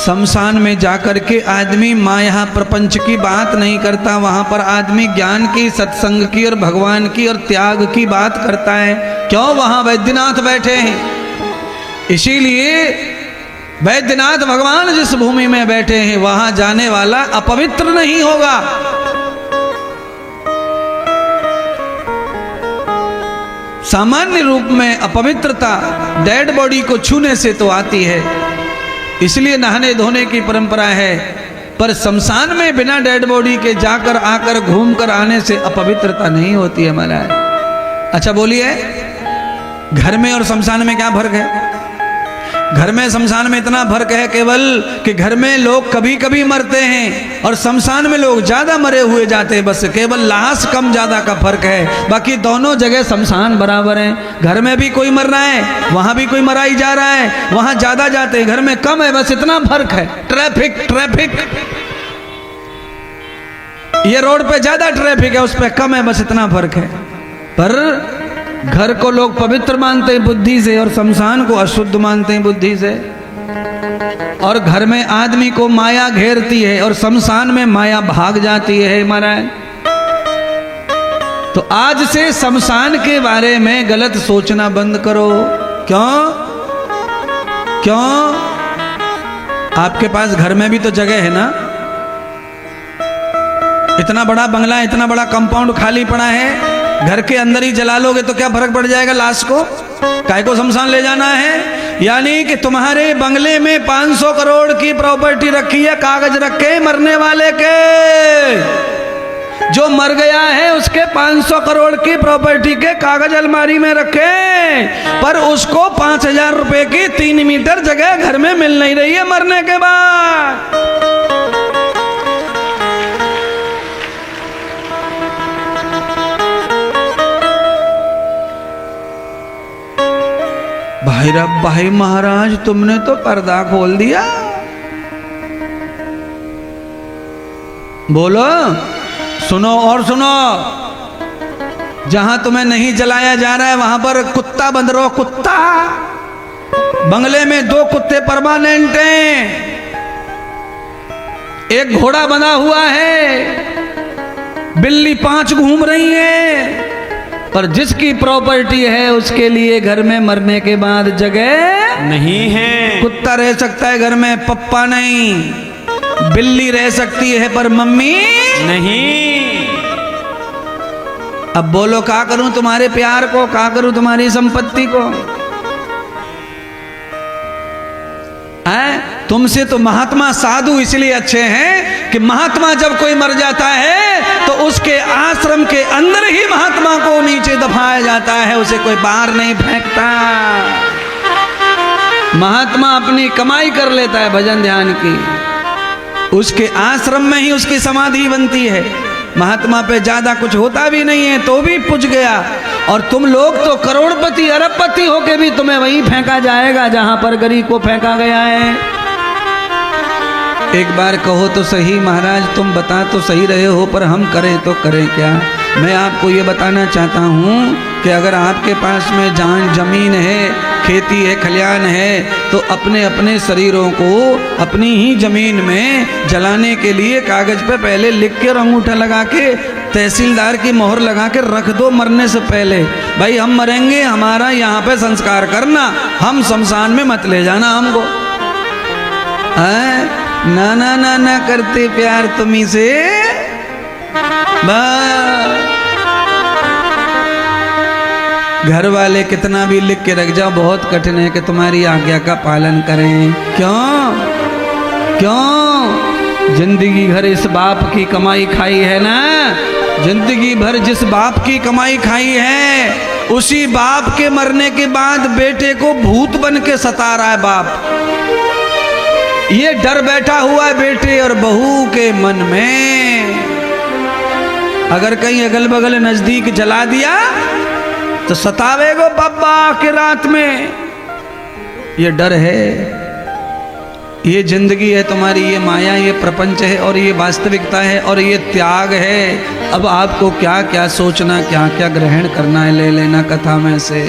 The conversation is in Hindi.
शमशान में जाकर के आदमी माया प्रपंच की बात नहीं करता, वहां पर आदमी ज्ञान की, सत्संग की और भगवान की और त्याग की बात करता है। क्यों? वहां वैद्यनाथ बैठे हैं, इसीलिए वैद्यनाथ भगवान जिस भूमि में बैठे हैं वहां जाने वाला अपवित्र नहीं होगा। सामान्य रूप में अपवित्रता डेड बॉडी को छूने से तो आती है, इसलिए नहाने धोने की परंपरा है, पर शमशान में बिना डेड बॉडी के जाकर आकर घूम कर आने से अपवित्रता नहीं होती है महाराज। अच्छा बोलिए, घर में और शमशान में क्या फर्क है? घर में शमशान में इतना फर्क है केवल कि घर में लोग कभी कभी मरते हैं और शमशान में लोग ज्यादा मरे हुए जाते हैं, बस केवल लाश कम ज्यादा का फर्क है। बाकी दोनों जगह शमशान बराबर है। घर में भी कोई मर रहा है, वहां भी कोई मरा ही जा रहा है, वहां ज्यादा जाते हैं, घर में कम है, बस इतना फर्क है। ट्रैफिक ये रोड पे ज्यादा ट्रैफिक है, उस पे कम है, बस इतना फर्क है। पर घर को लोग पवित्र मानते हैं बुद्धि से और शमशान को अशुद्ध मानते हैं बुद्धि से। और घर में आदमी को माया घेरती है और शमशान में माया भाग जाती है महाराज। तो आज से शमशान के बारे में गलत सोचना बंद करो। क्यों? आपके पास घर में भी तो जगह है ना, इतना बड़ा बंगला, इतना बड़ा कंपाउंड खाली पड़ा है, घर के अंदर ही जला लोगे तो क्या फर्क पड़ जाएगा लाश को? काय को शमशान ले जाना है? यानी कि तुम्हारे बंगले में 500 करोड़ की प्रॉपर्टी रखी है, कागज रखे मरने वाले के, जो मर गया है उसके 500 करोड़ की प्रॉपर्टी के कागज अलमारी में रखे, पर उसको 5000 रुपए की 3 मीटर जगह घर में मिल नहीं रही है मरने के बाद। भाई महाराज तुमने तो पर्दा खोल दिया। बोलो, सुनो और सुनो, जहां तुम्हें नहीं जलाया जा रहा है वहां पर कुत्ता बंद रहो। कुत्ता, बंगले में 2 कुत्ते परमानेंट हैं, एक घोड़ा बंधा हुआ है, बिल्ली 5 घूम रही है, पर जिसकी प्रॉपर्टी है उसके लिए घर में मरने के बाद जगह नहीं है। कुत्ता रह सकता है घर में, पप्पा नहीं। बिल्ली रह सकती है पर मम्मी नहीं। अब बोलो, क्या करूं तुम्हारे प्यार को, क्या करूं तुम्हारी संपत्ति को? तुमसे तो महात्मा साधु इसलिए अच्छे हैं कि महात्मा जब कोई मर जाता है तो उसके आश्रम के अंदर ही महात्मा को नीचे दफाया जाता है, उसे कोई बाहर नहीं फेंकता। महात्मा अपनी कमाई कर लेता है भजन ध्यान की, उसके आश्रम में ही उसकी समाधि बनती है। महात्मा पे ज्यादा कुछ होता भी नहीं है तो भी पुज गया। और तुम लोग तो करोड़पति अरबपति होके भी तुम्हें वहीं फेंका जाएगा जहां पर गरीब को फेंका गया है। एक बार कहो तो सही महाराज, तुम बता तो सही रहे हो, पर हम करें तो करें क्या? मैं आपको ये बताना चाहता हूँ कि अगर आपके पास में जमीन है, खेती है, खलियान है, तो अपने अपने शरीरों को अपनी ही जमीन में जलाने के लिए कागज पे पहले लिख के और अंगूठा लगा के तहसीलदार की मोहर लगा के रख दो मरने से पहले। भाई हम मरेंगे, हमारा यहाँ पे संस्कार करना, हम शमशान में मत ले जाना हमको। ना ना ना ना करते प्यार तुम्ही से घर वाले कितना भी लिख के रख जाओ, बहुत कठिन है कि तुम्हारी आज्ञा का पालन करें। क्यों? जिंदगी भर इस बाप की कमाई खाई है ना, जिंदगी भर जिस बाप की कमाई खाई है उसी बाप के मरने के बाद बेटे को भूत बन के सता रहा है बाप। ये डर बैठा हुआ है बेटे और बहू के मन में, अगर कहीं अगल बगल नजदीक जला दिया तो सतावेगो बाबा के रात में। ये डर है, ये जिंदगी है तुम्हारी, ये माया, ये प्रपंच है और ये वास्तविकता है और ये त्याग है। अब आपको क्या क्या सोचना, क्या क्या ग्रहण करना है, ले लेना कथा में से।